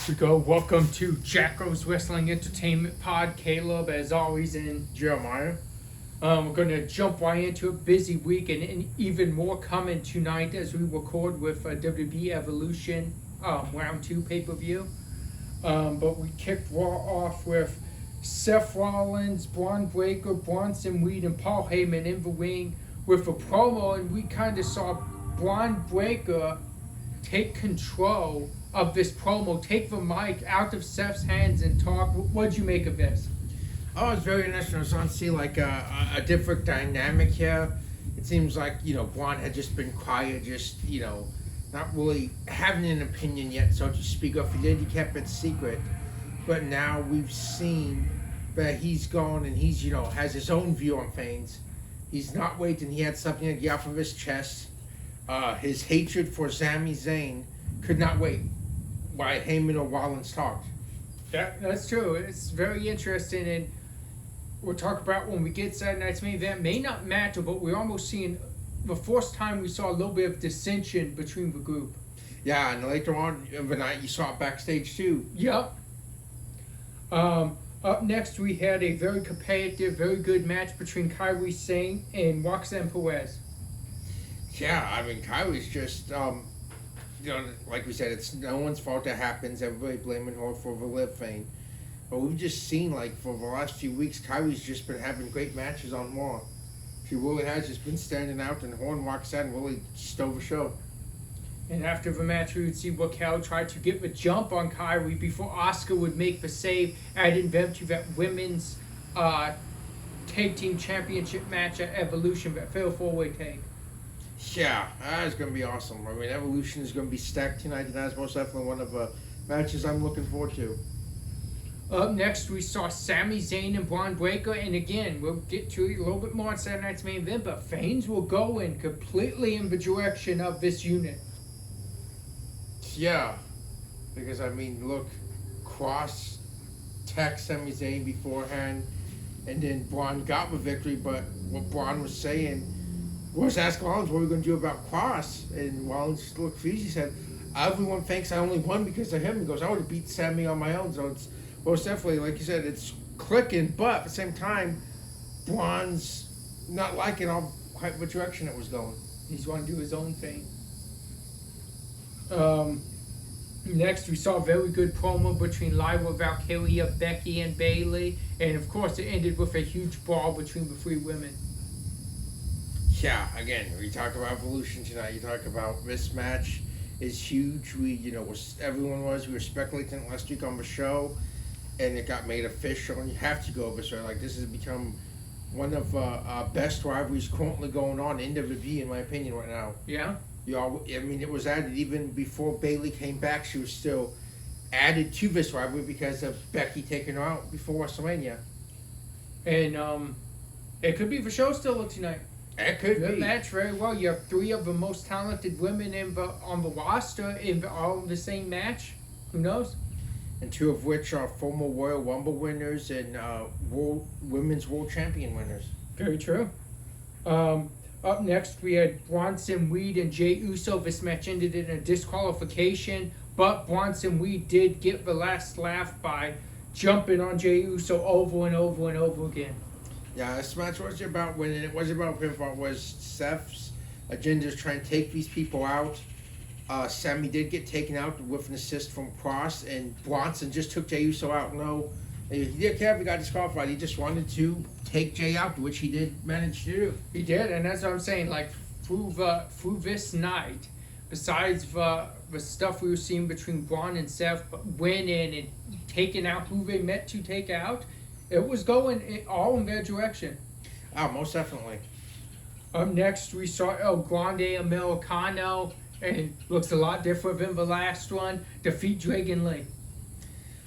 we go. Welcome to Jackal's Wrestling Entertainment Pod. Caleb, as always, and Jeremiah. we're going to jump right into a busy week and even more coming tonight as we record with WWE Evolution Round 2 pay-per-view. But we kicked Raw off with Seth Rollins, Braun Breaker, Bronson Reed, and Paul Heyman in the ring with a promo, and we kind of saw Braun Breaker take control of this promo, take the mic out of Seth's hands and talk. What'd you make of this? Oh, it's very interesting. I was on to see like a different dynamic here. It seems like, Braun had just been quiet, just, not really having an opinion yet, so to speak. If he did, he kept it secret. But now we've seen that he's gone and he's, has his own view on things. He's not waiting. He had something to get off of his chest. His hatred for Sami Zayn could not wait while Heyman or Rollins talked. That's true. It's very interesting, and we'll talk about when we get Saturday night's main event. May not matter, but we're almost seeing the first time we saw a little bit of dissension between the group. Yeah, and later on in the night you saw it backstage too. Yep. Up next, we had a very competitive, very good match between Kairi Sane and Roxanne Perez. Yeah, I mean, Kyrie's just, like we said, it's no one's fault that happens. Everybody blaming her for the live thing. But we've just seen, for the last few weeks, Kyrie's just been having great matches on Raw. She really has just been standing out, and her and Roxanne really stole the show. And after the match, we would see Jacal try to get the jump on Kairi before Asuka would make the save, adding them to that women's tag team championship match at Evolution, that fatal four-way tag. Yeah, that's going to be awesome. I mean, Evolution is going to be stacked tonight, and that's most definitely one of the matches I'm looking forward to. Up next, we saw Sami Zayn and Braun Breaker, and again, we'll get to it a little bit more on Saturday night's main event, but fans will go in completely in the direction of this unit. Yeah, because, I mean, look, Cross attacked Sami Zayn beforehand, and then Braun got the victory, but what Braun was saying was ask Rollins what we're going to do about Cross, and Rollins looked freezed. He said, everyone thinks I only won because of him. He goes, I would have beat Sami on my own. So it's most definitely, like you said, it's clicking, but at the same time, Braun's not liking all quite what direction it was going. He's going to do his own thing. Next, we saw a very good promo between Lyra Valkyria, Becky, and Bayley, and of course, it ended with a huge brawl between the three women. Yeah, again, we talk about Evolution tonight. You talk about this match is huge. We were speculating last week on the show, and it got made official, and you have to go this way. This has become one of best rivalries currently going on in WWE, in my opinion, right now. Yeah? I mean, it was added even before Bayley came back. She was still added to this rivalry because of Becky taking her out before WrestleMania. And it could be the show still tonight. It could Good be. match, very well. You have three of the most talented women on the roster all in the same match. Who knows? And two of which are former Royal Rumble winners and Women's World Champion winners. Very true. Up next, we had Bronson Reed and Jey Uso. This match ended in a disqualification, but Bronson Reed did get the last laugh by jumping on Jey Uso over and over and over again. Yeah, this match was about winning. It wasn't about pinfall. It was Seth's agenda to try and take these people out. Sami did get taken out with an assist from Cross, and Bronson just took Jey Uso out. No, he didn't care if he got disqualified. He just wanted to take Jey out, which he did manage to do. He did, and that's what I'm saying. Through this night, besides the stuff we were seeing between Braun and Seth winning and taking out who they meant to take out, it was going all in their direction. Oh, most definitely. Up next, we saw El Grande Americano, and looks a lot different than the last one, defeat Dragon Lee.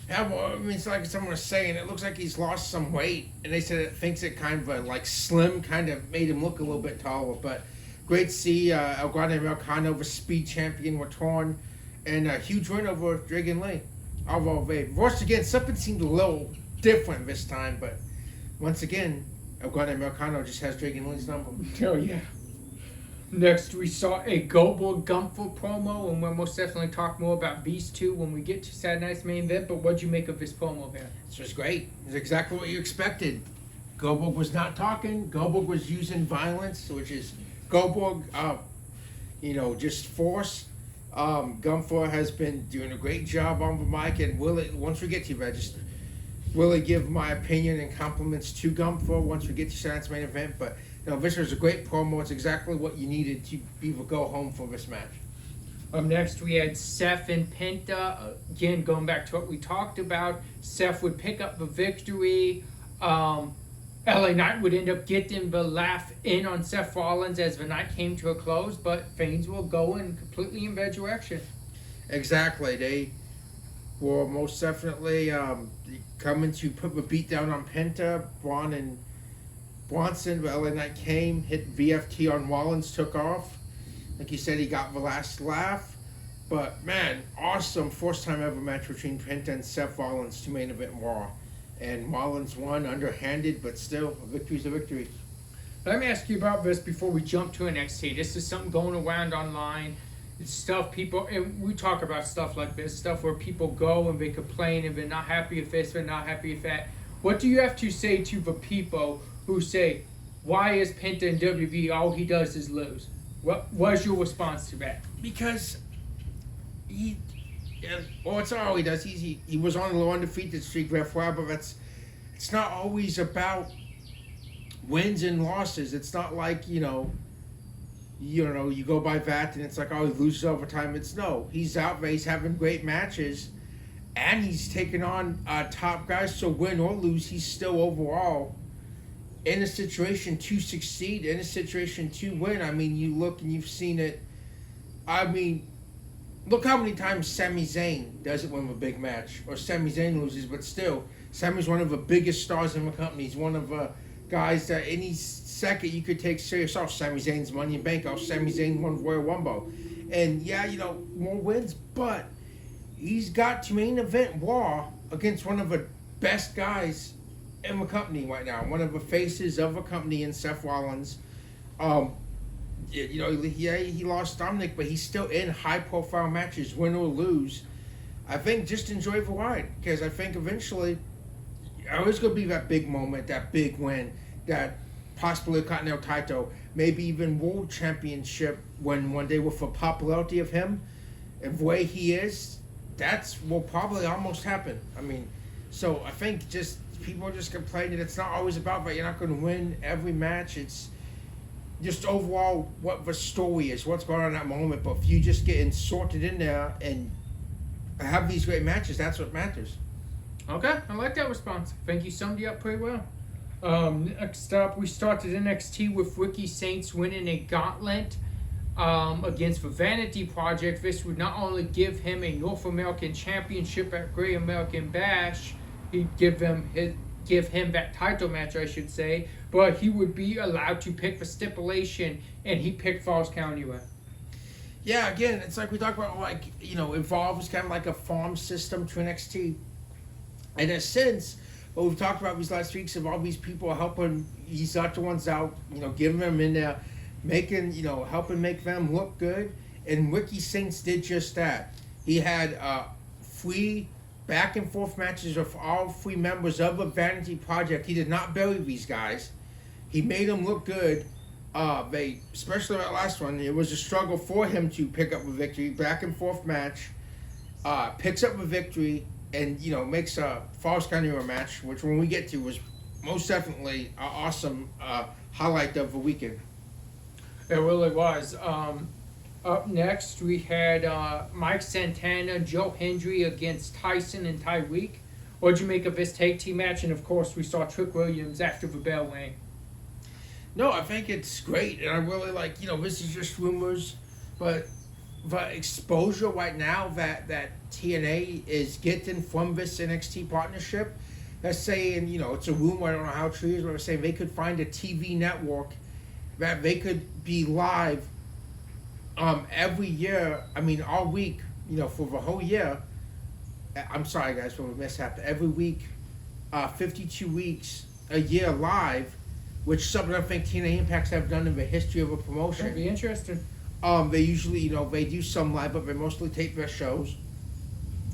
Yeah, well, I mean, it's like someone was saying, it looks like he's lost some weight, and they said it thinks it kind of slim kind of made him look a little bit taller, but great to see El Grande Americano, the speed champion, return, and a huge win over Dragon Lee. Although, once again, something seemed a little different this time, but once again, El Grande Americano just has Dragon Lee's number. Oh, yeah. Next, we saw a Goldberg Gunther promo, and we'll most definitely talk more about these two when we get to Saturday night's main event. But what'd you make of this promo here? It's just great. It's exactly what you expected. Goldberg was not talking. Goldberg was using violence, which is Goldberg, just force. Gunther has been doing a great job on the mic, and once we get to that, just really give my opinion and compliments to Gunther once we get to Saturday's main event. But this was a great promo. It's exactly what you needed to be able to go home for this match. Next, we had Seth and Penta. Again, going back to what we talked about, Seth would pick up the victory. LA Knight would end up getting the laugh in on Seth Rollins as the night came to a close, but things will go in completely in their direction. Exactly. They were most definitely coming to put the beat down on Penta. Braun and Bronson, the LA Knight came, hit VFT on Rollins, took off. Like you said, he got the last laugh. But, man, awesome first time ever match between Penta and Seth Rollins to main event Raw. And Rollins won underhanded, but still, a victory's a victory. Let me ask you about this before we jump to NXT. This is something going around online. It's stuff people, and we talk about stuff like this, stuff where people go and they complain and they're not happy with this, they're not happy with that. What do you have to say to the people who say, why is Penta in WWE, all he does is lose? What was your response to that? Because it's all he does. He was on the low undefeated streak for a while, but it's not always about wins and losses. It's not like, you go by that and it's like, oh, he loses over time. He's out there, he's having great matches, and he's taking on top guys, so win or lose, he's still overall in a situation to succeed, in a situation to win. I mean, you look and you've seen it. I mean, look how many times Sami Zayn doesn't win a big match, or Sami Zayn loses, but still, Sami's one of the biggest stars in the company. He's one of the guys that any second you could take serious. Oh, Sami Zayn's Money in Bank. Oh, Sami Zayn won Royal Rumble. And yeah, more wins, but he's got to main event Raw against one of the best guys in the company right now, one of the faces of the company in Seth Rollins. He lost Dominic, but he's still in high-profile matches, win or lose. I think just enjoy the ride, because I think eventually always going to be that big moment, that big win, that possibly Continental title, maybe even World Championship when one day with the popularity of him and the way he is, will probably almost happen. I mean, so I think just people are just complaining it's not always about that. You're not going to win every match. It's just overall what the story is, what's going on in that moment. But if you just get sorted in there and have these great matches, that's what matters. Okay, I like that response. I think you summed you up pretty well. Next up, we started NXT with Ricky Saints winning a gauntlet against the Vanity Project. This would not only give him a North American Championship at Great American Bash, he'd give him that title match, I should say, but he would be allowed to pick the stipulation, and he picked Falls County Way. Yeah, again, it's like we talked about, Evolve is kind of like a farm system to NXT. In a sense, what we've talked about these last weeks of all these people helping these other ones out, giving them in there, helping make them look good. And Ricky Saints did just that. He had free back and forth matches with all three members of the Vanity Project. He did not bury these guys. He made them look good. Especially that last one, it was a struggle for him to pick up a victory. Back and forth match, picks up a victory, and makes a Falls County match, which when we get to was most definitely an awesome highlight of the weekend. It really was. Up next, we had Mike Santana, Joe Hendry against Tyson and Tyreek. What'd you make of this tag team match? And of course, we saw Trick Williams after the bell rang. No, I think it's great, and I really like. This is just rumors, but the exposure right now that TNA is getting from this NXT partnership, that's saying, it's a rumor, I don't know how true it is, but they're saying they could find a TV network that they could be live every year, all week, for the whole year. I'm sorry, guys, for the mishap. Every week, 52 weeks, a year live, which something I think TNA Impacts have done in the history of a promotion. That'd be interesting. They usually, they do some live, but they mostly tape their shows.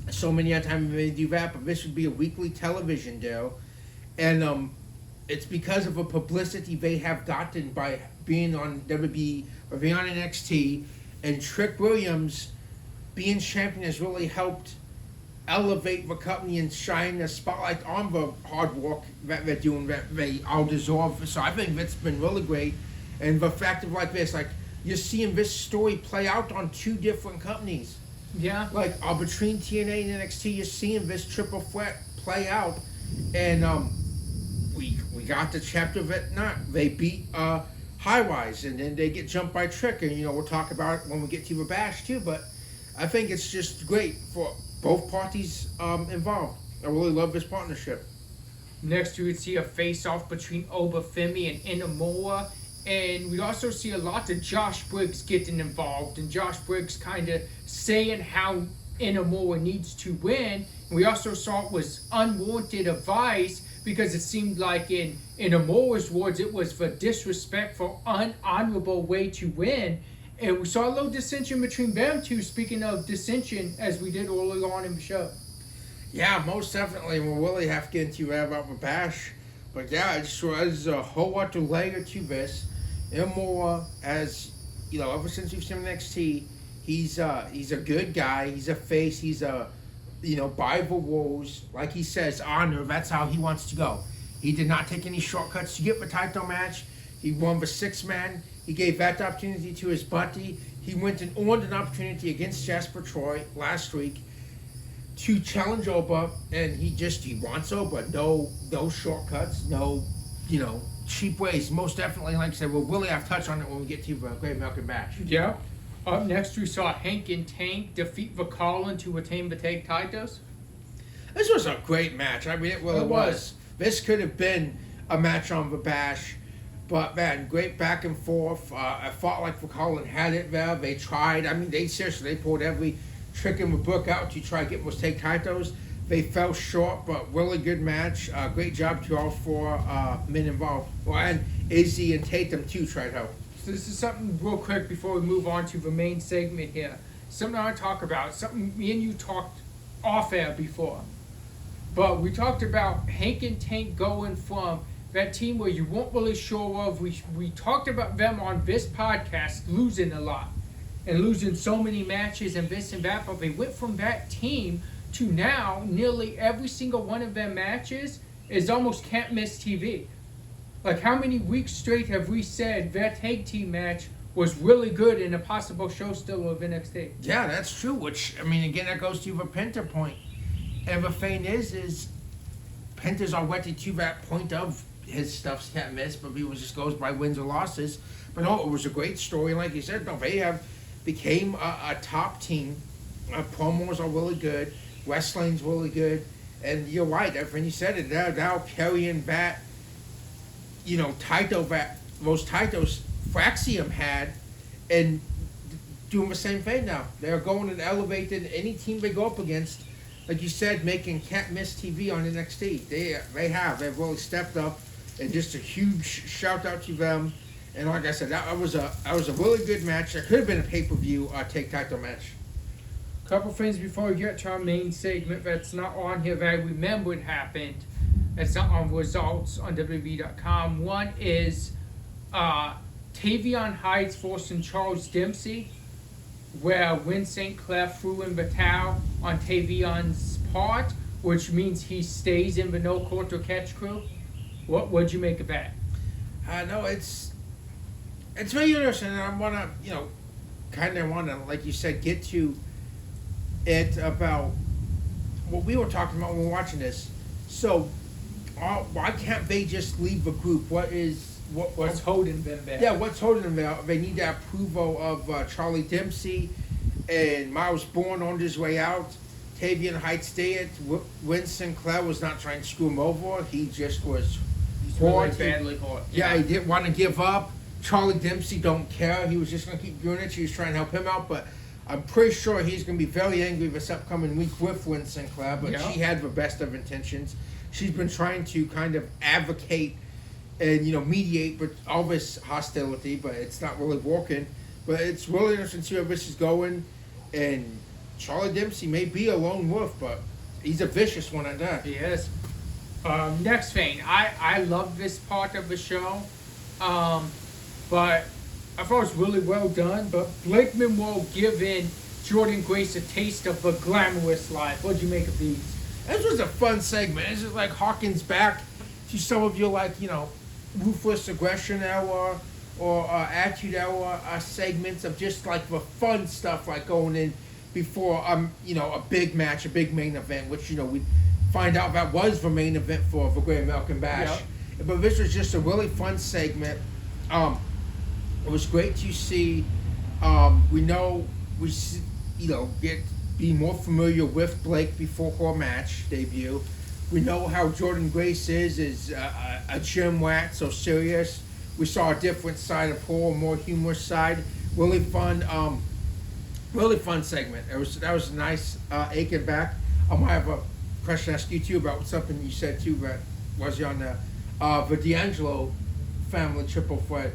So many a time they do that, but this would be a weekly television deal, and it's because of a publicity they have gotten by being on WWE or being on NXT, and Trick Williams being champion has really helped elevate the company and shine a spotlight on the hard work that they're doing that they all deserve. So I think that's been really great, and the fact of like this, like you're seeing this story play out on two different companies. Yeah. Like between TNA and NXT, you're seeing this triple threat play out, and we got the chapter that they beat High Rise, and then they get jumped by Trick, and we'll talk about it when we get to the Bash too. But I think it's just great for both parties involved. I really love this partnership. Next, we would see a face-off between Obafemi and Inamoa. And we also see a lot of Josh Briggs getting involved, and Josh Briggs kind of saying how Inamoa needs to win. And we also saw it was unwanted advice, because it seemed like in Inamoa's words, it was for disrespectful, unhonorable way to win. And we saw a little dissension between them two, speaking of dissension, as we did early on in the show. Yeah, most definitely. We'll really have to get into that about the Bash. But yeah, it's sure there's a whole other layer to this. Inamoa, as ever since we've seen him in NXT, he's a good guy. He's a face. He's a by the rules, like he says, honor. That's how he wants to go. He did not take any shortcuts to get the title match. He won the 6-man. He gave that opportunity to his buddy. He went and earned an opportunity against Jasper Troy last week to challenge Oba, and he wants Oba. No shortcuts. No, cheap ways. Most definitely, like I said, we'll really have to touch on it when we get to the Great American Bash. Yeah. Up next, we saw Hank and Tank defeat Vakalin to retain the tag titles. This was a great match. I mean, it really was. This could have been a match on the Bash, but man, great back and forth. I felt like Vakalin had it there. They tried. I mean, they pulled every trick in the book out to try to get those tag titles. They fell short, but really good match. Great job to all four men involved. Well, and Izzy and Tatum too tried help. So this is something real quick before we move on to the main segment here. Something I want to talk about. Something me and you talked off air before. But we talked about Hank and Tank going from that team where you weren't really sure of. We talked about them on this podcast losing a lot and losing so many matches and this and that. But they went from that team to now nearly every single one of their matches is almost can't miss TV. Like, how many weeks straight have we said that tag team match was really good in a possible show still of NXT? Yeah, that's true, which, I mean, again, that goes to the Penta point. And the thing is Penta's already to that point of his stuff's can't miss, but he just goes by wins or losses. But no, it was a great story. Like you said, no, they have became a top team. Promos are really good. Wrestling's really good. And you're right, when you said it, they're now carrying that, title that those titles Fraxium had, and doing the same thing now. They're going and elevating any team they go up against. Like you said, making can't miss TV on NXT. They've really stepped up, and just a huge shout out to them. And like I said, that was a really good match. It could have been a pay-per-view take title match. Couple things before we get to our main segment that's not on here that I remembered happened. That's not on results on WWE.com. One is Tavion Hyde's forcing Charles Dempsey, where Win St. Clair threw in the towel on Tavion's part, which means he stays in the no quarter catch crew. What'd you make of that? No, it's very interesting, and I wanna, like you said, get to it about what we were talking about when we were watching this. So, why can't they just leave the group? What's holding them back? Yeah, what's holding them back? They need the approval of Charlie Dempsey and Miles Bourne on his way out. Tavion Hyde stayed. Winston Clare was not trying to screw him over. He just was really badly hurt. Yeah, he didn't want to give up. Charlie Dempsey don't care. He was just going to keep doing it. She was trying to help him out, but I'm pretty sure he's going to be very angry this upcoming week with Winston Clare, but she had the best of intentions. She's been trying to kind of advocate, and mediate but all this hostility, but it's not really working. But it's really interesting to see where this is going, and Charlie Dempsey may be a lone wolf, but he's a vicious one at that. He is. Next thing, I love this part of the show, but I thought it was really well done. But Blakeman will give in Jordan Grace a taste of a glamorous life. What'd you make of these? This was a fun segment. This is like harkens back to some of your ruthless aggression hour or attitude hour segments of just like the fun stuff like going in before a big match, a big main event, which we find out that was the main event for the Great American Bash. Yep. But this was just a really fun segment. It was great to see. Be more familiar with Blake before her match debut. We know how Jordan Grace is a gym rat, so serious. We saw a different side of her, a more humorous side. Really fun segment. That was nice. Aching back. I have a question to ask you too about something you said too that was on the D'Angelo family triple threat.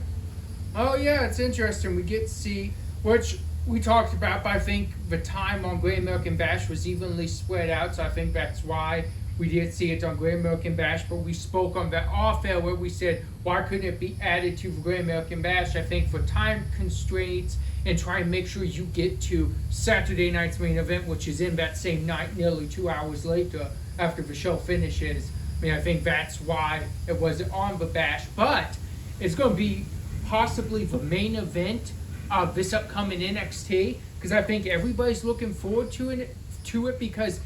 Oh yeah, it's interesting. We get to see, which we talked about, but I think the time on Great American Bash was evenly spread out, so I think that's why we did see it on Great American Bash. But we spoke on that off air where we said, why couldn't it be added to the Great American Bash? I think for time constraints and try and make sure you get to Saturday night's main event, which is in that same night, nearly 2 hours later after the show finishes. I mean, I think that's why it wasn't on the Bash, but it's going to be possibly the main event of this upcoming NXT, because I think everybody's looking forward to it because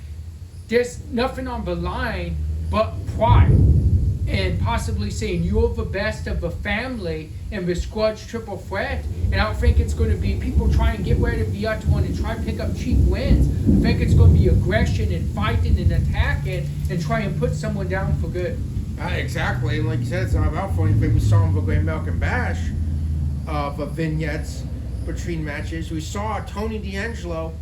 there's nothing on the line but pride and possibly saying you're the best of the family in this grudge triple threat. And I don't think it's going to be people trying to get rid of the other one and try to pick up cheap wins. I think it's going to be aggression and fighting and attacking and try and put someone down for good. Exactly, and like you said, it's not about funny. We saw in the Great American Bash the vignettes between matches. We saw Tony D'Angelo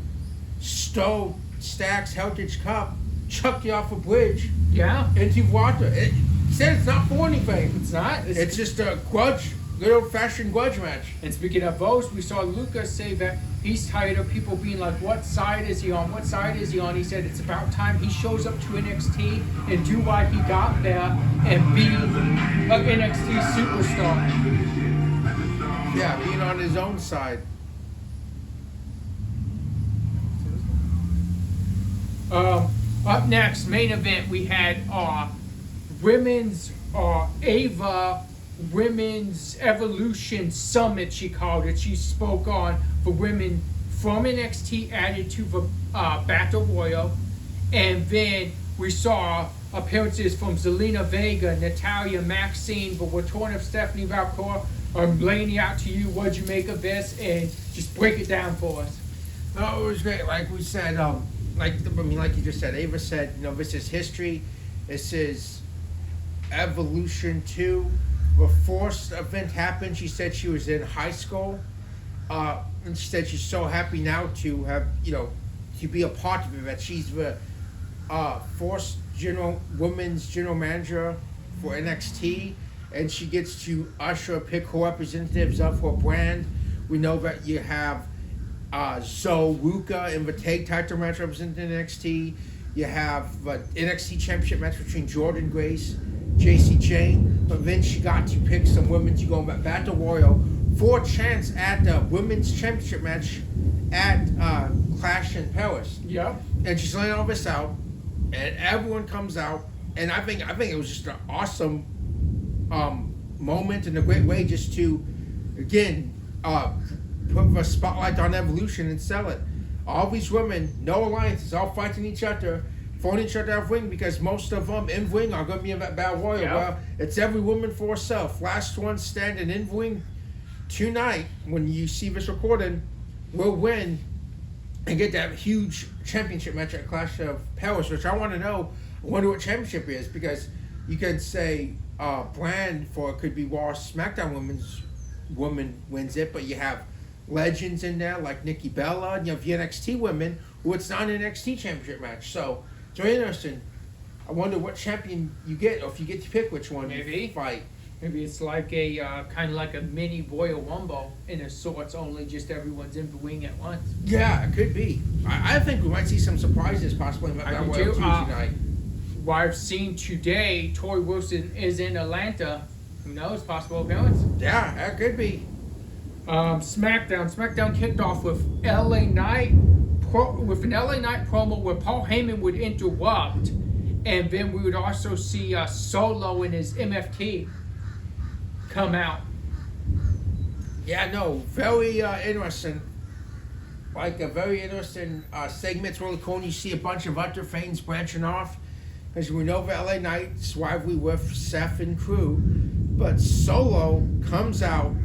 stow Stack's Heritage Cup, chuck you off a bridge into water. He said it's not for anything. It's not. It's just a grudge, good old-fashioned grudge match. And speaking of those, we saw Lucas say that he's tired of people being like, what side is he on? What side is he on? He said it's about time he shows up to NXT and do why he got there and be an NXT superstar. Yeah, being on his own side. Up next, main event, we had women's Ava Women's Evolution Summit, she called it. She spoke on for women from NXT added to the Battle Royal. And then we saw appearances from Zelina Vega, Natalia, Maxine, the return of Stephanie Valcour. I'm laying it out to you. What'd you make of this? And just break it down for us. No, it was great. Like we said, like you just said, Ava said, this is history. This is Evolution 2. The first event happened. She said she was in high school. And she said she's so happy now to have, to be a part of it. That she's the first women's general manager for NXT. And she gets to pick her representatives of her brand. We know that you have Zoe Ruka in the tag title match representing NXT. You have the NXT Championship match between Jordan Grace, JC Jane. But then she got to pick some women to go in that Battle Royal for a chance at the Women's Championship match at Clash in Paris. Yeah. And she's laying all this out, and everyone comes out. And I think it was just an awesome moment and a great way just to, again, put the spotlight on Evolution and sell it. All these women, no alliances, all fighting each other, throwing each other out of ring because most of them in ring are going to be in that Battle Royal. Yeah. Well, it's every woman for herself. Last one standing in ring tonight, when you see this recording, will win and get that huge championship match at Clash of Paris, which I want to know. I wonder what championship is, because you could say brand for it could be Raw SmackDown woman wins it, but you have legends in there like Nikki Bella, and you have the NXT women who it's not an NXT championship match. So it's very interesting. I wonder what champion you get, or if you get to pick which one Maybe. you fight. Maybe it's like a kind of like a mini Royal Rumble in a sorts, only just everyone's in the ring at once. Yeah, it could be. I think we might see some surprises possibly in that I do Royal too. Tuesday night. What I've seen today, Tori Wilson is in Atlanta. Who knows? Possible appearance. Yeah, that could be. SmackDown kicked off with LA Knight with an LA Knight promo where Paul Heyman would interrupt, and then we would also see Solo and his MFT come out. Yeah, no, very interesting. Like a very interesting segment. It's really cool. And you see a bunch of other fans branching off. As we know, the LA Knight's rivalry with Seth and crew. But Solo comes out,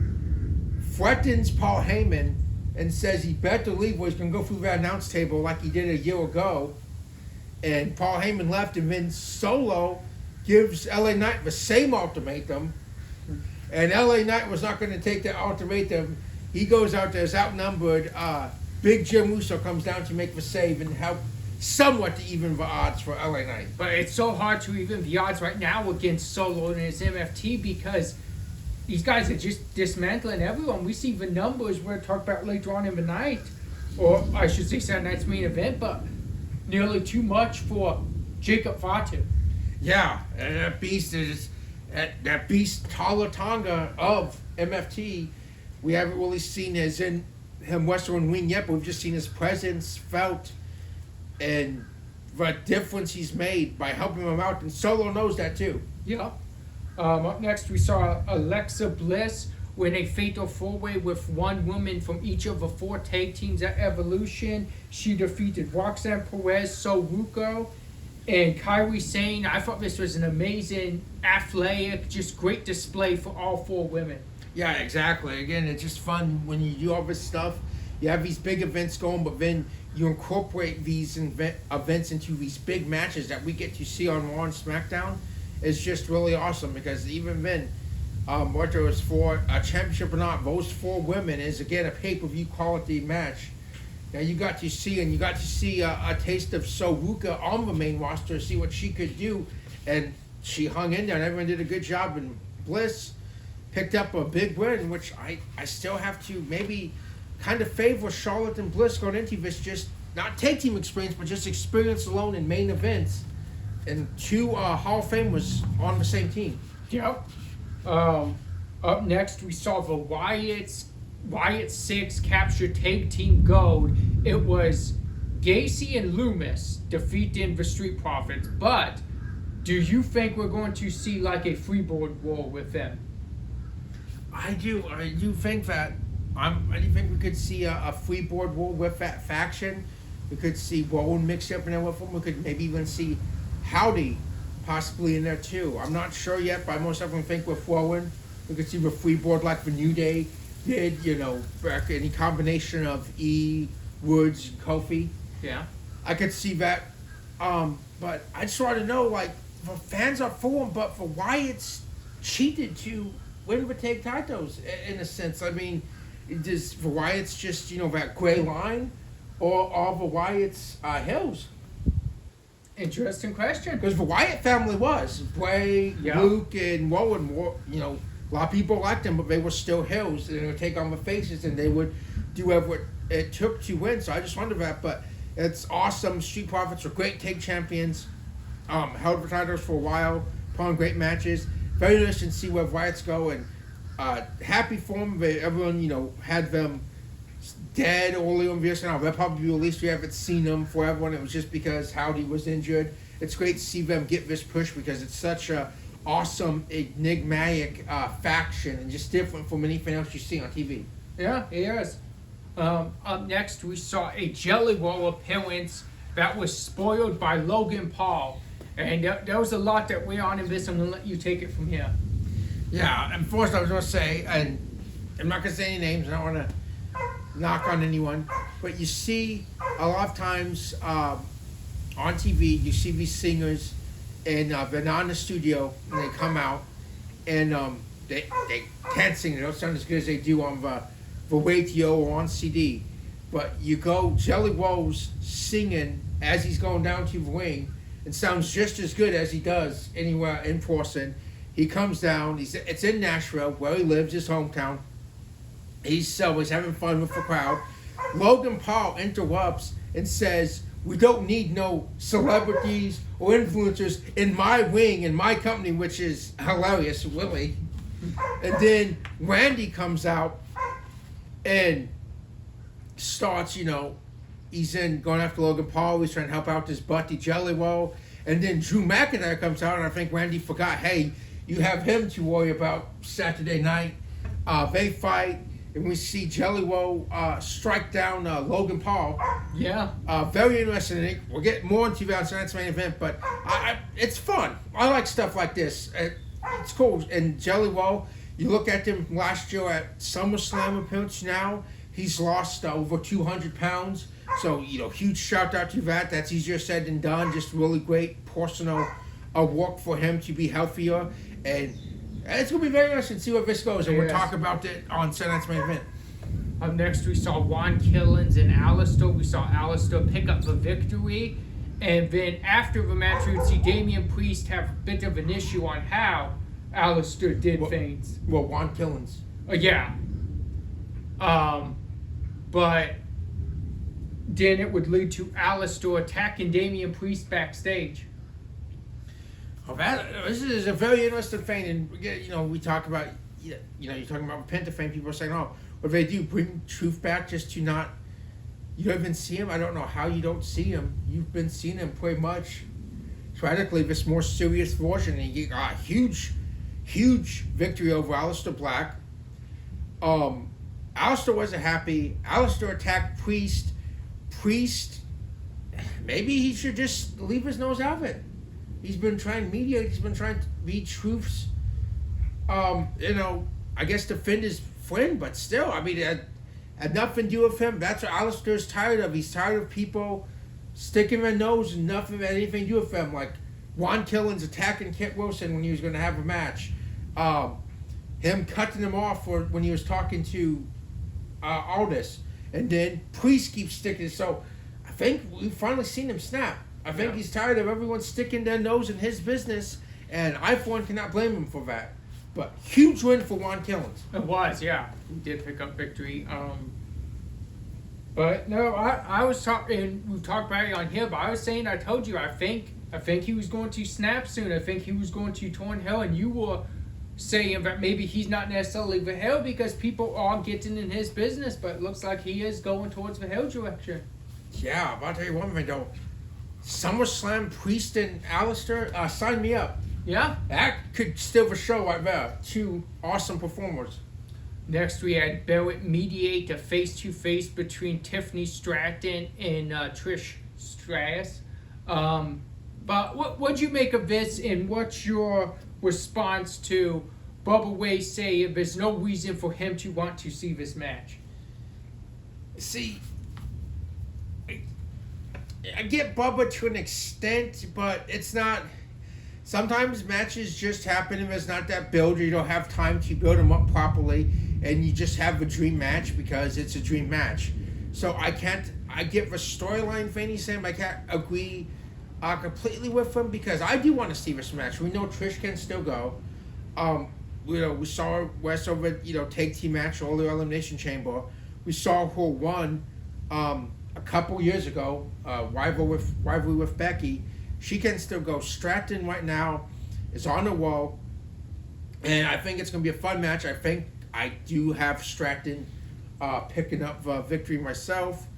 threatens Paul Heyman, and says he better leave or he's going to go through that announce table like he did a year ago. And Paul Heyman left, and then Solo gives LA Knight the same ultimatum. And LA Knight was not going to take that ultimatum. He goes out there, is outnumbered. Big Jim Uso comes down to make the save and help somewhat to even the odds for LA Knight. But it's so hard to even the odds right now against Solo and his MFT because these guys are just dismantling everyone. We see the numbers we're talking about later on in the night, or I should say Saturday night's main event, but nearly too much for Jacob Fatu. Yeah, and that beast is that beast Tala Tonga of MFT. We haven't really seen his in him wrestling ring yet, but we've just seen his presence felt and the difference he's made by helping him out, and Solo knows that too. Yeah. Up next, we saw Alexa Bliss win a fatal four-way with one woman from each of the four tag teams at Evolution. She defeated Roxanne Perez, Soruko, and Kairi Sane. I thought this was an amazing, athletic, just great display for all four women. Yeah, exactly. Again, it's just fun when you do all this stuff. You have these big events going, but then you incorporate these events into these big matches that we get to see on Raw and SmackDown. It's just really awesome because even then, whether it's for a championship or not, those four women is again a pay-per-view quality match. Now you got to see a taste of Soruka on the main roster, see what she could do, and she hung in there and everyone did a good job. And Bliss picked up a big win, which I still have to maybe kind of favor Charlotte and Bliss going into this, just not tag team experience, but just experience alone in main events. And two Hall of Famers on the same team. Yep. Up next, we saw the Wyatt 6 capture tag team gold. It was Gacy and Loomis defeating the Street Profits. But do you think we're going to see like a freeboard war with them? I do think that. I do think we could see a freeboard war with that faction. We could see Rowan mixed up in there with them. We could maybe even see Howdy possibly in there too. I'm not sure yet, but I most definitely think with Rowan, we could see the freeboard like the New Day did, any combination of E, Woods, and Kofi. Yeah. I could see that. But I just want to know, like, the fans are for him, but for Wyatt's cheated to win the tag titles in a sense. I mean, does the Wyatt's just, that gray line, or are the Wyatt's hills? Interesting question. Because the Wyatt family was Bray, Yeah. Luke, and Rowan. A lot of people liked them, but they were still hills. They would take on the faces, and they would do whatever it took to win. So I just wonder that, but it's awesome. Street Profits are great tag champions. Held the titles for a while, put on great matches. Very interesting to see where Wyatt's go, and happy for them. Everyone, had them dead early on this. Now they'll probably be released. We haven't seen them forever, and it was just because Howdy was injured. It's great to see them get this push because it's such a awesome, enigmatic faction and just different from anything else you see on TV. Yeah, it is. Up next, we saw a Jelly Roll appearance that was spoiled by Logan Paul. And there was a lot that went on in this. I'm going to let you take it from here. Yeah, and first I was going to say, and I'm not going to say any names, I don't want to knock on anyone, but you see a lot of times on TV, you see these singers, and they're not in the studio, and they come out, and they can't sing. They don't sound as good as they do on the radio or on CD. But you go, Jelly Roll's singing as he's going down to the ring, and sounds just as good as he does anywhere in person. He comes down. It's in Nashville, where he lives, his hometown. He's having fun with the crowd. Logan Paul interrupts and says, "We don't need no celebrities or influencers in my wing, in my company," which is hilarious, really. And then Randy comes out and starts, he's going after Logan Paul. He's trying to help out this Buddy Jelly Roll. And then Drew McIntyre comes out, and I think Randy forgot, hey, you have him to worry about Saturday night. They fight, and we see Jelly Roll strike down Logan Paul. Yeah. Very interesting. We'll get more into that tonight's main event, but it's fun. I like stuff like this. It's cool. And Jelly Roll, you look at him last year at SummerSlam appearance now, he's lost over 200 pounds. So, huge shout out to that. That's easier said than done. Just really great personal work for him to be healthier. And it's going to be very interesting to see where this goes. And we'll talk about it on tonight's main event. Up next, we saw Juan Killens and Alistair. We saw Alistair pick up the victory. And then after the match, we would see Damian Priest have a bit of an issue on how Alistair did things. Well, Juan Killens. Yeah. But then it would lead to Alistair attacking Damian Priest backstage. Oh, this is a very interesting thing. And, we talk about, you're talking about Penta fame. People are saying, oh, what they do, bring truth back just to not, you don't even see him. I don't know how you don't see him. You've been seeing him pretty much. Tragically, this more serious version. And you got a huge victory over Aleister Black. Aleister wasn't happy. Aleister attacked Priest. Priest, maybe he should just leave his nose out of it. He's been trying to mediate. He's been trying to be truths. I guess defend his friend, but still, it had nothing to do with him. That's what Aleister's tired of. He's tired of people sticking their nose and nothing had anything to do with him. Like Juan Killens attacking Kent Wilson when he was going to have a match. Him cutting him off when he was talking to Aldis. And then Priest keeps sticking. So I think we've finally seen him snap. I think he's tired of everyone sticking their nose in his business. And I, for one, cannot blame him for that. But huge win for Juan Killens. It was, yeah. He did pick up victory. But no, I was talking, we talked about it on here, but I was saying, I told you, I think he was going to snap soon. I think he was going to turn heel, and you were saying that maybe he's not necessarily the heel because people are getting in his business, but it looks like he is going towards the heel direction. Yeah, I'll tell you one thing though. SummerSlam, Priest and Alistair, sign me up. Yeah? That could steal the show right there. Two awesome performers. Next, we had Barrett mediate a face-to-face between Tiffany Stratton and Trish Stratus. But what'd you make of this, and what's your response to Bubba Ray saying there's no reason for him to want to see this match? See, I get Bubba to an extent, but it's not. Sometimes matches just happen and there's not that build, or you don't have time to build them up properly, and you just have a dream match because it's a dream match. So I get the storyline thing he's saying, but I can't agree completely with him because I do want to see this match. We know Trish can still go. We saw West over, tag team match, all the Elimination Chamber. We saw her won a couple years ago, rivalry with Becky. She can still go. Stratton right now is on the wall, and I think it's going to be a fun match. I think I do have Stratton picking up victory myself,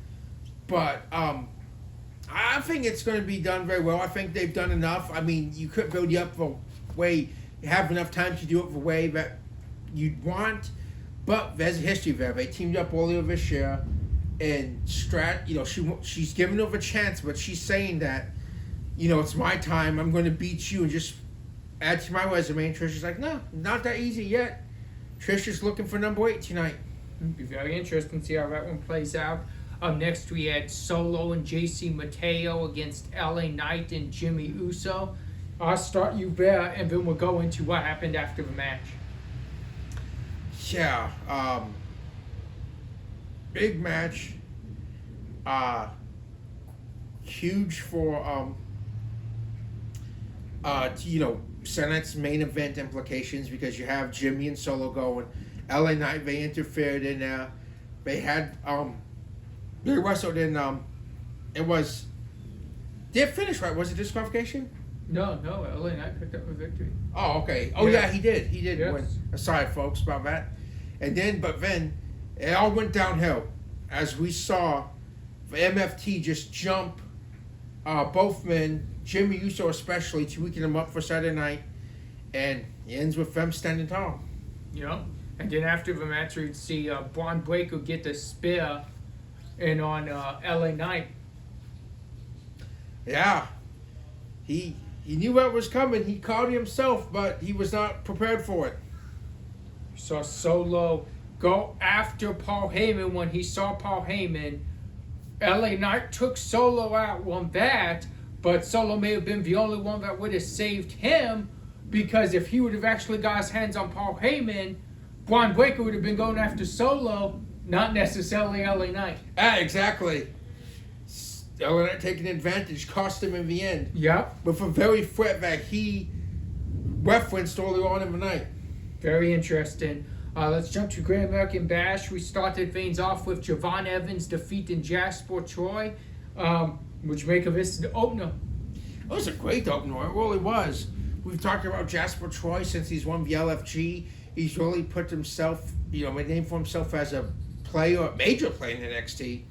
but I think it's going to be done very well. I think they've done enough. You could build you up the way, you have enough time to do it the way that you'd want, but there's a history there. They teamed up earlier this year, and she's giving her a chance, but she's saying that, it's my time. I'm going to beat you and just add to my resume. And Trish is like, no, not that easy yet. Trish is looking for number 8 tonight. It'll be very interesting to see how that one plays out. Next, we had Solo and JC Mateo against LA Knight and Jimmy Uso. I'll start you there, and then we'll go into what happened after the match. Yeah. Big match. Huge for Senat's main event implications because you have Jimmy and Solo going. LA Knight, they interfered in there. They had they wrestled in it was did it finish right? Was it disqualification? No, LA Knight picked up a victory. Oh, okay. Oh yeah, he did. He did Yes. win. Sorry folks about that. And then it all went downhill as we saw MFT just jump both men, Jimmy Uso especially, to weaken him up for Saturday night, and it ends with them standing tall. And then after the match, we'd see Braun Breaker get the spear in on LA Knight. Yeah, he knew what was coming. He caught it himself, but he was not prepared for it. We saw Solo go after Paul Heyman when he saw Paul Heyman. LA Knight took Solo out on that, but Solo may have been the only one that would have saved him, because if he would have actually got his hands on Paul Heyman, Braun Breaker would have been going after Solo, not necessarily LA Knight. Exactly. LA Knight taking advantage cost him in the end. Yep. With a very threat that he referenced early on in the night. Very interesting. Let's jump to Great American Bash. We started things off with Javon Evans defeating Jasper Troy. Which make of this the opener? It was a great opener. It really was. We've talked about Jasper Troy since he's won the LFG. He's really put himself, made a name for himself as a player, a major player in NXT,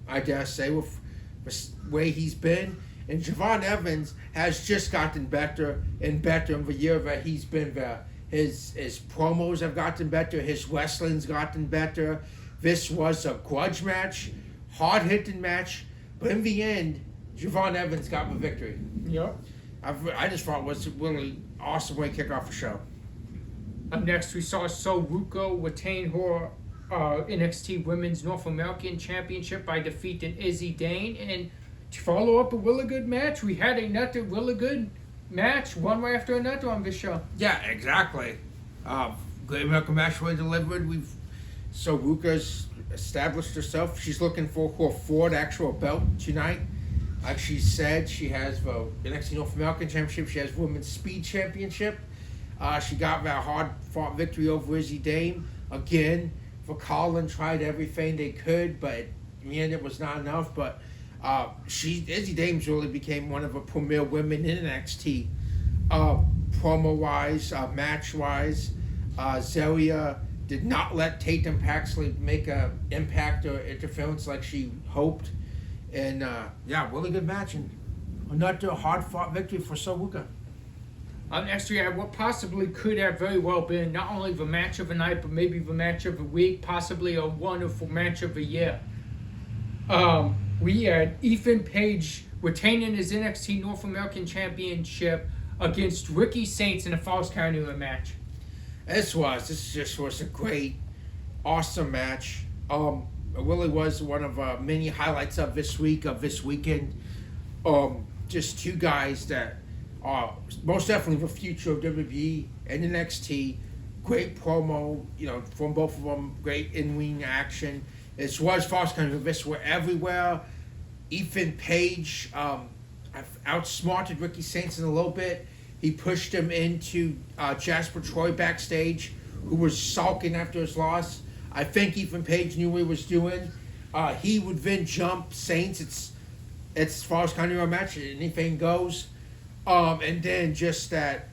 I dare say, with the way he's been. And Javon Evans has just gotten better and better in the year that he's been there. His promos have gotten better. His wrestling's gotten better. This was a grudge match, hard-hitting match. But in the end, Javon Evans got the victory. Yep. I just thought it was a really awesome way to kick off the show. Up next, we saw Ruko retain her NXT Women's North American Championship by defeating Izzy Dane. And to follow up a really good match, we had another really good match, one right after another on this show. Yeah, exactly. Great American Match really delivered. Ruka's established herself. She's looking for her fourth actual belt tonight. Like she said, she has the NXT North American Championship. She has Women's Speed Championship. She got that hard-fought victory over Izzy Dane. Again, for Colin tried everything they could, but in the end it was not enough. But Izzy Dames really became one of the premier women in NXT. Promo-wise, match-wise, Zelia did not let Tatum Paxley make an impact or interference like she hoped. And, really good match. And another hard-fought victory for Ruka. Next we have what possibly could have very well been not only the match of the night, but maybe the match of the week, possibly a wonderful match of the year. We had Ethan Page retaining his NXT North American Championship against Ricky Saints in a Falls Count Anywhere match. This just was a great, awesome match. It really was one of many highlights of this weekend. Just two guys that are most definitely the future of WWE and NXT. Great promo, from both of them. Great in-ring action. This was Falls Count Anywhere. This were everywhere. Ethan Page outsmarted Ricky Saints in a little bit. He pushed him into Jasper Troy backstage, who was sulking after his loss. I think Ethan Page knew what he was doing. He would then jump Saints. It's Falls Count Anywhere match. Anything goes. And then just that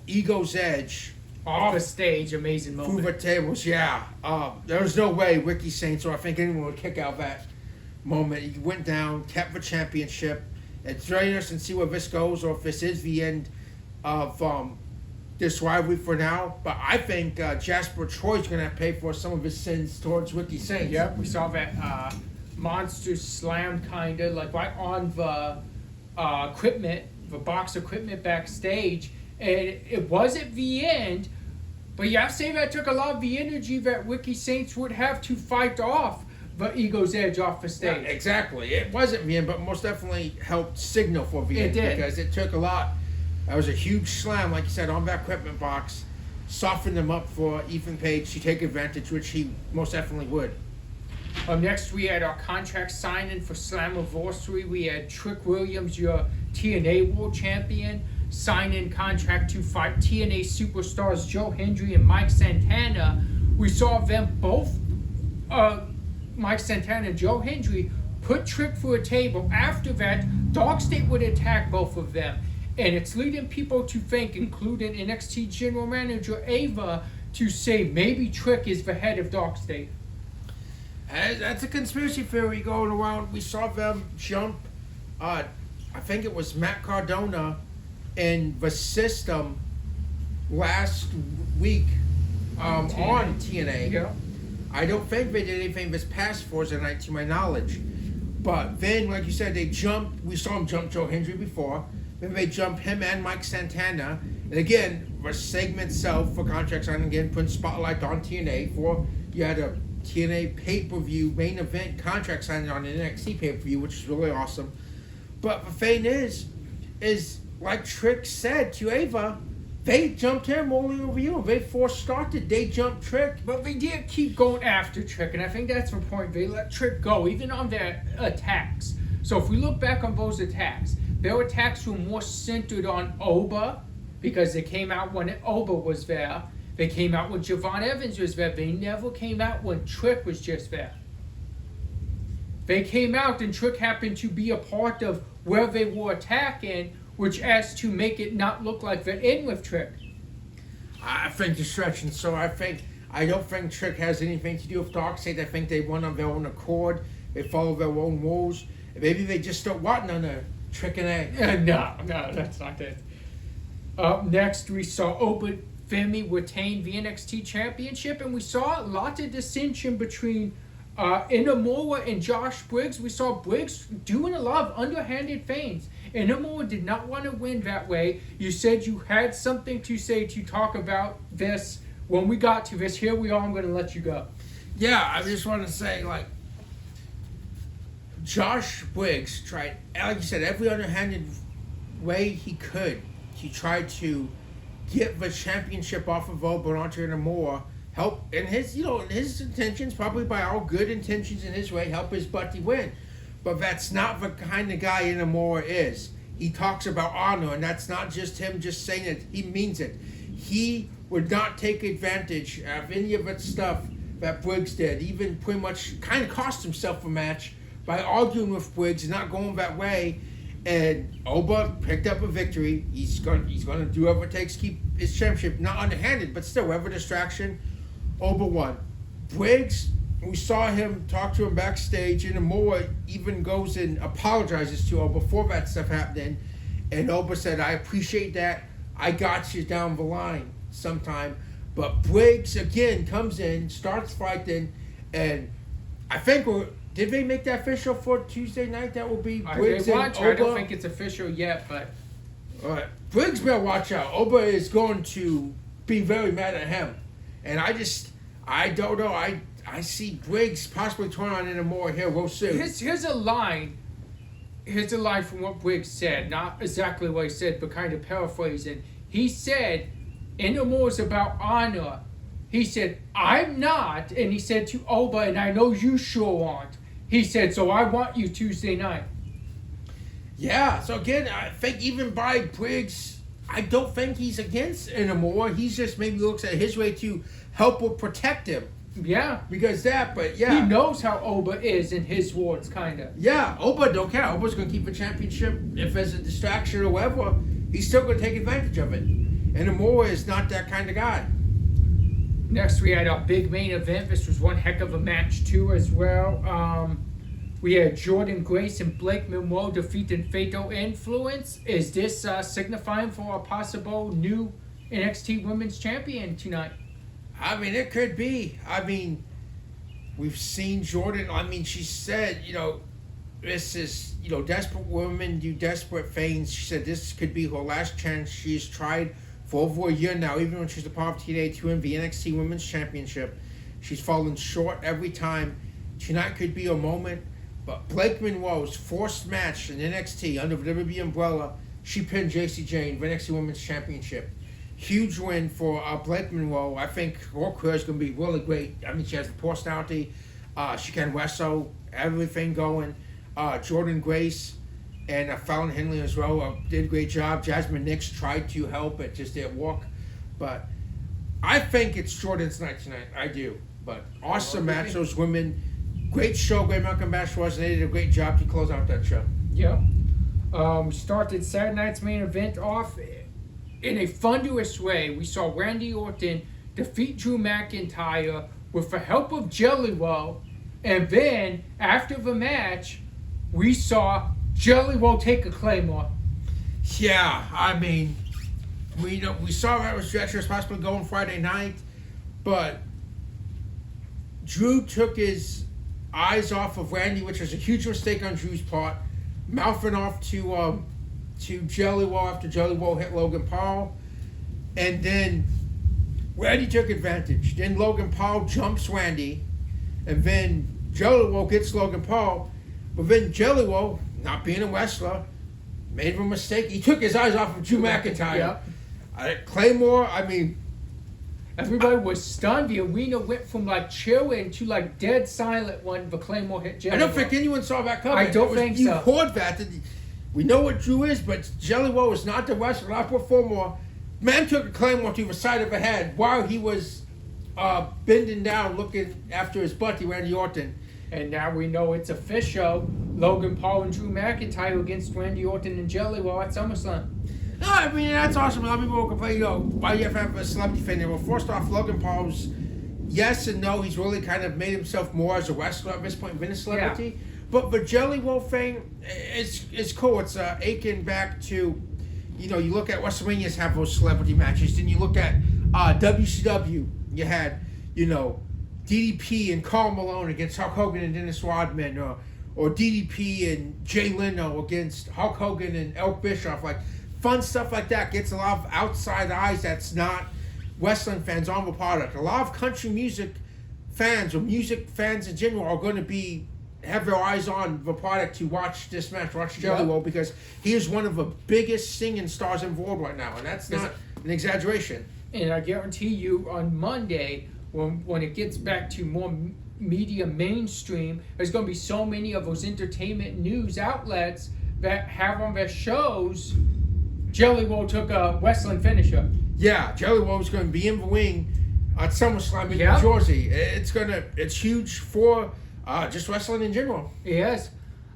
Ego's Edge. Off the stage, amazing moment. Through the tables, yeah. There was no way Ricky Saints, or I think anyone would kick out that moment. He went down, kept the championship. It's very interesting to see where this goes, or if this is the end of this rivalry for now. But I think Jasper Troy's going to have to pay for some of his sins towards Ricky Saints. Yep, we saw that monster slam kind of like right on the equipment, the box equipment backstage. And it wasn't the end, but you have to say that took a lot of the energy that Ricky Saints would have to fight off the Ego's Edge off the stage. Yeah, exactly. It wasn't the end, but most definitely helped signal for the end. It did. Because it took a lot. That was a huge slam, like you said, on that equipment box. Softened them up for Ethan Page to take advantage, which he most definitely would. Next, we had our contract signing for Slammiversary. We had Trick Williams, your TNA World Champion, sign-in contract to fight TNA superstars Joe Hendry and Mike Santana. We saw them both, Mike Santana and Joe Hendry, put Trick through a table. After that, Dog State would attack both of them. And it's leading people to think, including NXT General Manager Ava, to say maybe Trick is the head of Dog State. That's a conspiracy theory going around. We saw them jump, I think it was Matt Cardona in the system last week on TNA. Yeah. I don't think they did anything this past Thursday night to my knowledge. But then, like you said, they jumped. We saw him jump Joe Hendry before. Then they jumped him and Mike Santana. And again, the segment itself for contract signing, again, putting spotlight on TNA. For you had a TNA pay-per-view main event contract signing on an NXT pay-per-view, which is really awesome. But the thing is like Trick said to Ava, they jumped him only over you. They started. They jumped Trick. But they did keep going after Trick, and I think that's the point. They let Trick go, even on their attacks. So if we look back on those attacks, their attacks were more centered on Oba, because they came out when Oba was there. They came out when Javon Evans was there. They never came out when Trick was just there. They came out and Trick happened to be a part of where they were attacking, which adds to make it not look like they're in with Trick. I think you're stretching. So I don't think Trick has anything to do with Dog State. I think they went on their own accord. They follow their own rules. Maybe they just start wanting on a Trick and A. No, that's not it. Up next, we saw Oba Femi retain the NXT Championship, and we saw a lot of dissension between Inamura and Josh Briggs. We saw Briggs doing a lot of underhanded feigns. Inamura did not want to win that way. You said you had something to say to talk about this. When we got to this, here we are. I'm going to let you go. Yeah, I just want to say, like, Josh Briggs tried, like you said, every underhanded way he could. He tried to get the championship off of Oba onto Inamura, help, and his intentions, probably by all good intentions in his way, help his buddy win. But that's not the kind of guy Inamura is. He talks about honor, and that's not just him just saying it. He means it. He would not take advantage of any of that stuff that Briggs did, even pretty much kind of cost himself a match by arguing with Briggs and not going that way. And Oba picked up a victory. He's going to do whatever it takes to keep his championship, not underhanded, but still, whatever distraction, Oba won. Briggs, we saw him talk to him backstage, and Inamura even goes and apologizes to Oba before that stuff happened. And Oba said, I appreciate that. I got you down the line sometime. But Briggs, again, comes in, starts fighting, and I think did they make that official for Tuesday night? That will be Briggs and Oba. I don't think it's official yet, but... All right. Briggs better watch out. Oba is going to be very mad at him. And I don't know. I see Briggs possibly turn on Inamura here real soon. Here's a line. Here's a line from what Briggs said. Not exactly what he said, but kind of paraphrasing. He said, Inamura's about honor. He said, I'm not. And he said to Oba, and I know you sure aren't. He said, so I want you Tuesday night. Yeah, so again, I think even by Briggs, I don't think he's against Inamura. He's just maybe looks at his way to help or protect him. Yeah. Because but yeah. He knows how Oba is in his words, kind of. Yeah, Oba don't care. Oba's going to keep the championship. If there's a distraction or whatever, he's still going to take advantage of it. Inamura is not that kind of guy. Next, we had our big main event. This was one heck of a match, too, as well. We had Jordan Grace and Blake Monroe defeating Fatal Influence. Is this signifying for a possible new NXT Women's Champion tonight? I mean, it could be. I mean, we've seen Jordan. I mean, she said, this is, desperate women do desperate things. She said this could be her last chance. She's tried for over a year now, even when she's a part of TNA, to win the NXT Women's Championship. She's fallen short every time. Tonight could be a moment. But Blake Monroe's first match in NXT under the WWE umbrella, she pinned JC Jane for NXT Women's Championship. Huge win for Blake Monroe. I think her career is going to be really great. I mean, she has the personality. Jacal Wesso, everything going. Jordan Grace and Fallon Henley as well did a great job. Jasmine Nix tried to help, it just didn't work. But I think it's Jordan's night tonight. I do. But awesome match, those women. Great show, great American Bash was. They did a great job to close out that show. Yep. Started Saturday night's main event off in a thunderous way. We saw Randy Orton defeat Drew McIntyre with the help of Jelly Roll. And then, after the match, we saw Jelly Roll take a Claymore. Yeah, I mean, we saw that was treacherous possibly going Friday night, but Drew took his eyes off of Randy, which was a huge mistake on Drew's part, mouthing off to Jelly Roll after Jelly Roll hit Logan Paul, and then Randy took advantage. Then Logan Paul jumps Randy, and then Jelly Roll gets Logan Paul, but then Jelly Roll, not being a wrestler, made a mistake. He took his eyes off of Drew McIntyre. Yep. Claymore, I mean, everybody was stunned. The arena went from like chilling to like dead silent when the Claymore hit Jelly I Roll. don't think anyone saw that coming. I don't think you so. heard that. We know what Drew is, but Jelly Roll is not the wrestler, not performer. Man took a Claymore to the side of the head while he was bending down looking after his buddy Randy Orton. And now we know it's official. Logan Paul and Drew McIntyre against Randy Orton and Jelly Roll at SummerSlam. No, I mean, that's awesome. A lot of people will complain, why you have to have a celebrity fan there? Well, first off, Logan Paul's yes and no. He's really kind of made himself more as a wrestler at this point than a celebrity. Yeah. But the Jelly Roll thing is cool. It's aching back to, you look at WrestleMania's have those celebrity matches. Then you look at WCW. You had, DDP and Karl Malone against Hulk Hogan and Dennis Rodman, or DDP and Jay Leno against Hulk Hogan and Eric Bischoff. Like, fun stuff like that gets a lot of outside eyes that's not wrestling fans on the product. A lot of country music fans or music fans in general are going to have their eyes on the product to watch this match, watch Jelly Roll, because he is one of the biggest singing stars in the world right now, and that's not an exaggeration. And I guarantee you on Monday, when it gets back to more media mainstream, there's going to be so many of those entertainment news outlets that have on their shows Jelly Roll took a wrestling finisher. Yeah, Jelly Roll is going to be in the wing at SummerSlam in New Jersey. It's huge for just wrestling in general. Yes.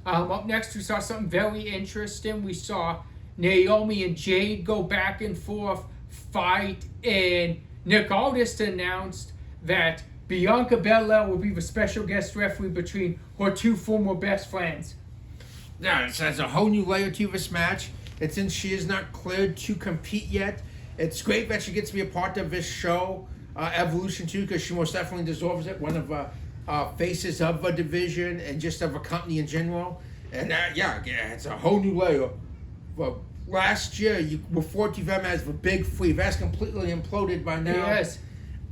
Up next, we saw something very interesting. We saw Naomi and Jade go back and forth, fight, and Nick Aldis announced that Bianca Belair will be the special guest referee between her two former best friends. Yeah, it adds a whole new layer to this match. And since she is not cleared to compete yet, it's great that she gets to be a part of this show, Evolution 2, because she most definitely deserves it. One of the faces of the division and just of a company in general. And it's a whole new layer. Well, last year, you referred to them as the Big Three. That's completely imploded by now. Yes.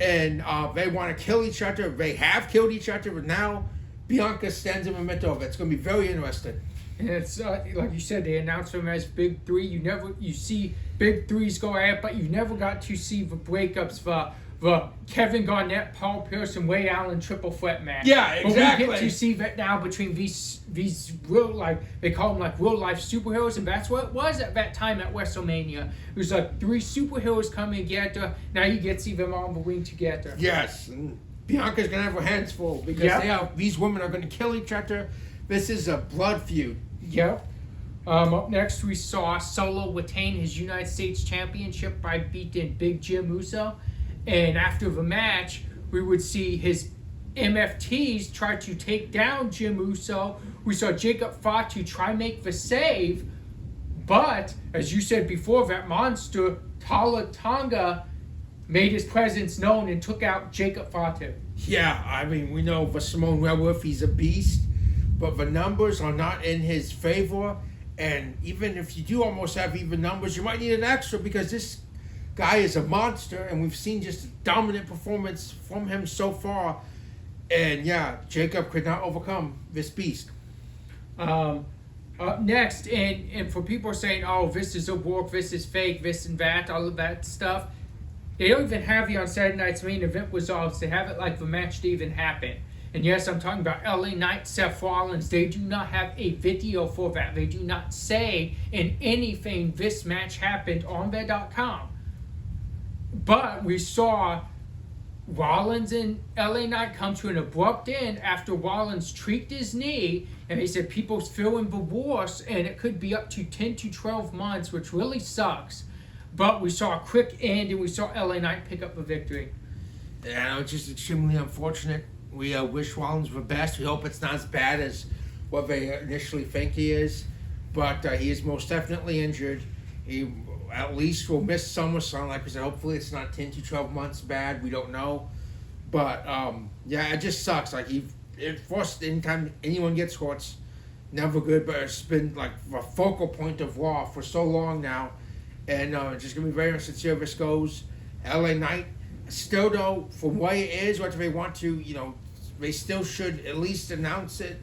And they want to kill each other. They have killed each other, but now Bianca stands in the middle of it. It's going to be very interesting. And it's like you said, they announced them as Big Three. You see Big Threes go at it, but you never got to see the breakups for the Kevin Garnett, Paul Pierce, and Ray Allen triple threat match. Yeah, exactly. But we get to see that now between these real life, they call them like real life superheroes, and that's what it was at that time at WrestleMania. It was like three superheroes coming together. Now you get to see them on the ring together. Yes, and Bianca's gonna have her hands full because these women are gonna kill each other. This is a blood feud. Yep. Up next, we saw Solo retain his United States Championship by beating Big Jim Uso. And after the match, we would see his MFTs try to take down Jim Uso. We saw Jacob Fatu try make the save. But, as you said before, that monster, Tala Tonga, made his presence known and took out Jacob Fatu. Yeah, I mean, we know for Simone Redworth, he's a beast. But the numbers are not in his favor. And even if you do almost have even numbers, you might need an extra because this guy is a monster. And we've seen just a dominant performance from him so far. And Jacob could not overcome this beast. Up next, and for people saying, oh, this is a work, this is fake, this and that, all of that stuff, they don't even have you on Saturday night's main event results. They have it like the match didn't even happen. And yes, I'm talking about LA Knight, Seth Rollins. They do not have a video for that. They do not say in anything this match happened on their.com. But we saw Rollins and LA Knight come to an abrupt end after Rollins tweaked his knee, and they said people's feeling the worst, and it could be up to 10 to 12 months, which really sucks. But we saw a quick end, and we saw LA Knight pick up the victory. Yeah, it's just extremely unfortunate. We wish Rollins the best. We hope it's not as bad as what they initially think he is, but he is most definitely injured. He at least will miss SummerSlam. Like we said, hopefully it's not 10 to 12 months bad. We don't know. But, yeah, it just sucks. Like, it forced anytime anyone gets hurt, it's never good. But it's been, like, a focal point of Raw for so long now. And it's just going to be very interesting to see how this goes. LA Knight, still, though, from what it is, what they want to, they still should at least announce it,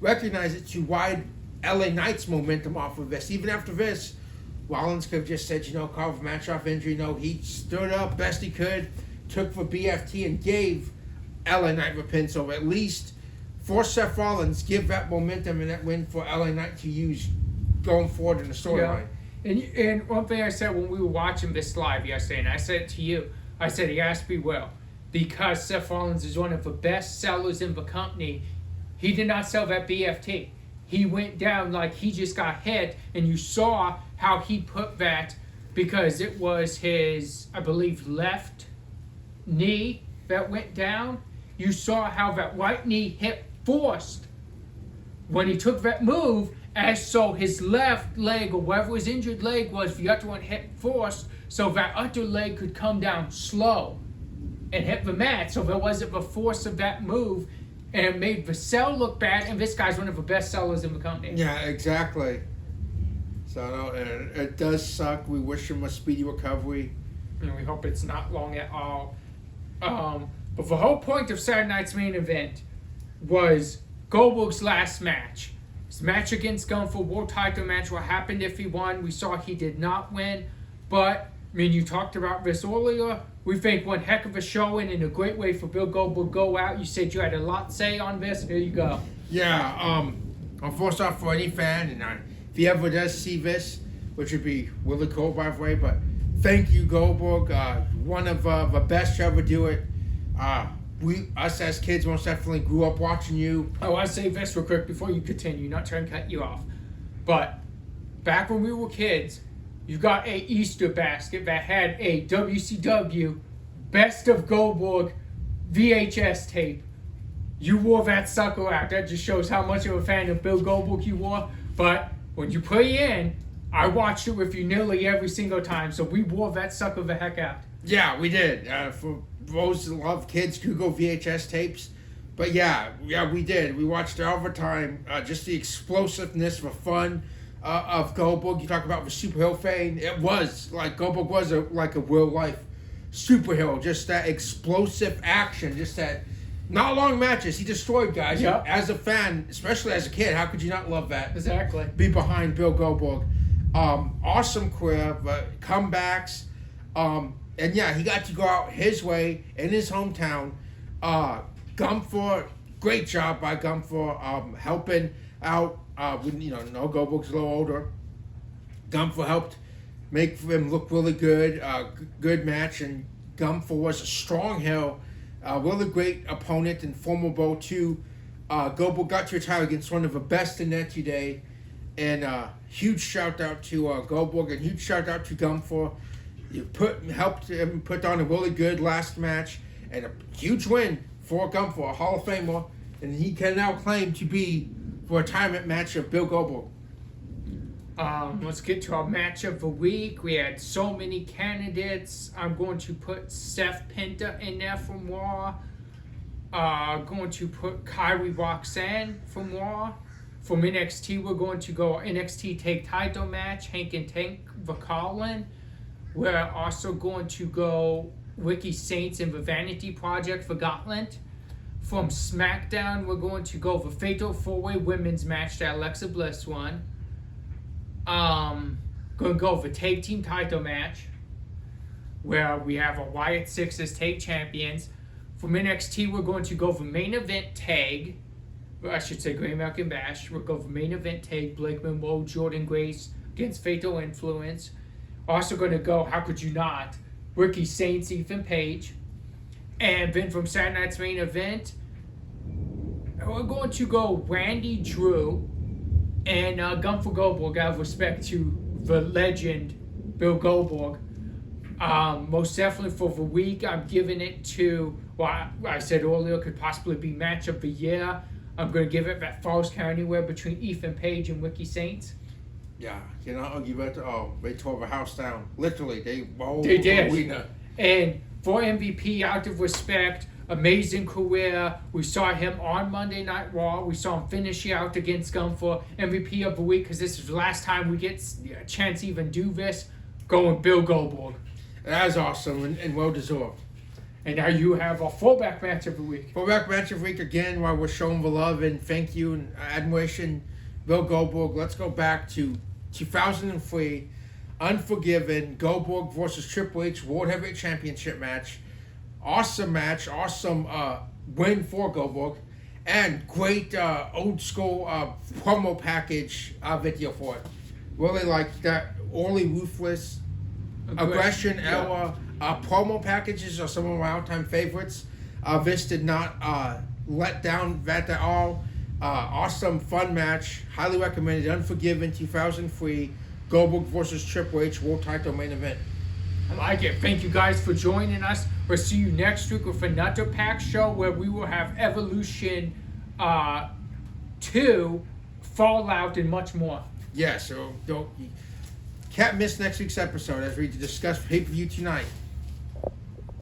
recognize it to ride LA Knight's momentum off of this. Even after this, Rollins could have just said, carve a match off injury. No, he stood up best he could, took for BFT, and gave LA Knight the pin. So at least for Seth Rollins, give that momentum and that win for LA Knight to use going forward in the storyline. Yeah. And one thing I said when we were watching this live yesterday, and I said it to you, I said he has to be well. Because Seth Rollins is one of the best sellers in the company, he did not sell that BFT. He went down like he just got hit, and you saw how he put that because it was his, I believe, left knee that went down. You saw how that right knee hit forced when he took that move, as so his left leg or whatever his injured leg was, the other one hit forced, so that other leg could come down slow and hit the mat, so there wasn't the force of that move, and it made Vassell look bad, and this guy's one of the best sellers in the company. Yeah, exactly. So, no, it does suck. We wish him a speedy recovery. And we hope it's not long at all. But the whole point of Saturday night's main event was Goldberg's last match. His match against Gunn for world title match. What happened if he won? We saw he did not win, but you talked about this earlier. We think one heck of a showing and a great way for Bill Goldberg to go out. You said you had a lot to say on this. Here you go. Yeah, first off, for any fan, and if he ever does see this, which would be really cool, by the way, but thank you, Goldberg. One of the best to ever do it. Us as kids most definitely grew up watching you. I want to say this real quick before you continue, not trying to cut you off. But back when we were kids, you got a Easter basket that had a WCW Best of Goldberg VHS tape. You wore that sucker out. That just shows how much of a fan of Bill Goldberg you were. But when you put it in, I watched it with you nearly every single time. So we wore that sucker the heck out. Yeah, we did. For those that love kids, Google VHS tapes. But yeah, we did. We watched it all the time. Just the explosiveness, the fun of Goldberg. You talk about the superhero fame. It was like Goldberg was like a real life superhero. Just that explosive action. Just that not long matches. He destroyed guys. Yep. As a fan, especially as a kid, how could you not love that? Exactly. Be behind Bill Goldberg. Awesome career, comebacks. And yeah, he got to go out his way in his hometown. Gunther, great job by Gunther, helping out. No, Goldberg's a little older. Gunther helped make him look really good. Good match, and Gunther was a strong heel. Really great opponent and formidable too. Goldberg got to retire against one of the best in there today. And huge shout out to Goldberg and huge shout out to Gunther. You helped him put on a really good last match and a huge win for Gunther, a Hall of Famer, and he can now claim to be the retirement match of Bill Goldberg. Let's get to our match of the week. We had so many candidates. I'm going to put Seth Penta in there from Raw. Going to put Kyrie Roxanne from Raw. From NXT, we're going to go NXT Take Title match, Hank and Tank Vakalin. We're also going to go Ricky Saints and the Vanity Project for Gauntlet. From SmackDown, we're going to go the Fatal 4-Way Women's match that Alexa Bliss won. Going to go the Tag Team Title match, where we have a Wyatt Six as Tag Champions From NXT, we're going to go for main event tag. Or I should say Great American Bash. We'll go for main event tag. Blake Monroe, Jordan Grace against Fatal Influence. Also going to go, how could you not, Ricky Saints, Ethan Page. And then from Saturday night's main event, we're going to go Randy Drew and Gun for Goldberg, out of respect to the legend, Bill Goldberg. Most definitely for the week, I'm giving it to, well, I said earlier, could possibly be match of the year. I'm going to give it that Falls Count Anywhere between Ethan Page and Ricky Saints. Yeah, I'll give it to, they tore the house down. Literally, they did. Arena. And for MVP, out of respect, amazing career. We saw him on Monday Night Raw. We saw him finish out against Gunther. MVP of the week, because this is the last time we get a chance to even do this. Going Bill Goldberg. That is awesome and well deserved. And now you have a fullback match of the week. Fullback match of the week again, while we're showing the love and thank you and admiration. Bill Goldberg. Let's go back to 2003. Unforgiven. Goldberg versus Triple H World Heavyweight Championship match. Awesome match. Awesome win for Goldberg. And great old school promo package video for it. Really like that early ruthless aggression era. Promo packages are some of my all-time favorites. This did not let down that at all. Awesome, fun match. Highly recommended. Unforgiven 2003. Goldberg versus Triple H World Title main event. I like it. Thank you guys for joining us. We'll see you next week with another pack show where we will have Evolution 2, Fallout, and much more. Yeah, so can't miss next week's episode as we discuss pay-per-view tonight.